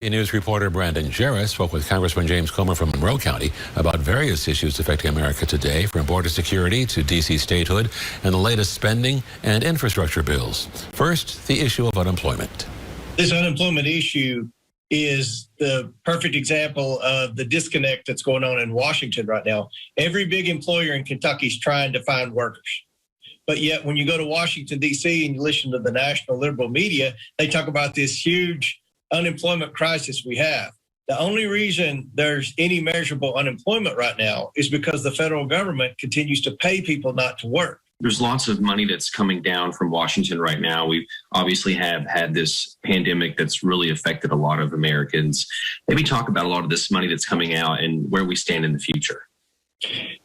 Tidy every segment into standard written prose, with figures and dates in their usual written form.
News reporter Brandon Jarrett spoke with Congressman James Comer from Monroe County about various issues affecting America today, from border security to D.C. statehood and the latest spending and infrastructure bills. First, the issue of unemployment. This unemployment issue is the perfect example of the disconnect that's going on in Washington right now. Every big employer in Kentucky is trying to find workers. But yet when you go to Washington, D.C. and you listen to the national liberal media, they talk about this huge unemployment crisis we have. The only reason there's any measurable unemployment right now is because the federal government continues to pay people not to work. There's lots of money that's coming down from Washington right now. We obviously have had this pandemic that's really affected a lot of Americans. Maybe talk about a lot of this money that's coming out and where we stand in the future.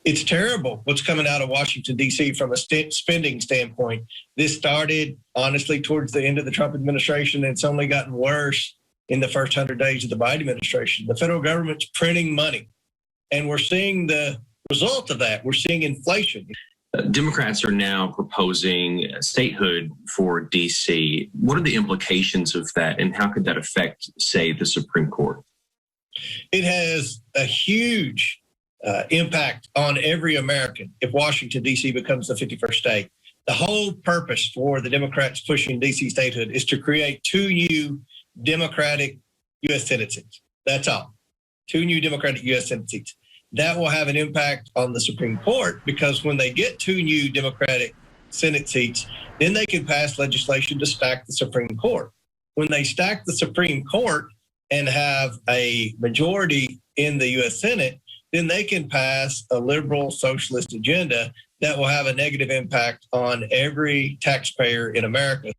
It's terrible what's coming out of Washington, D.C. from a spending standpoint. This started, honestly, towards the end of the Trump administration, and it's only gotten worse in the first 100 days of the Biden administration. The federal government's printing money, and we're seeing the result of that. We're seeing inflation. Democrats are now proposing statehood for D.C. What are the implications of that, and how could that affect, say, the Supreme Court? It has a huge impact on every American if Washington, D.C. becomes the 51st state. The whole purpose for the Democrats pushing D.C. statehood is to create two new Democratic U.S. Senate seats. That's all. Two new Democratic U.S. Senate seats. That will have an impact on the Supreme Court, because when they get two new Democratic Senate seats, then they can pass legislation to stack the Supreme Court. When they stack the Supreme Court and have a majority in the U.S. Senate, then they can pass a liberal socialist agenda that will have a negative impact on every taxpayer in America.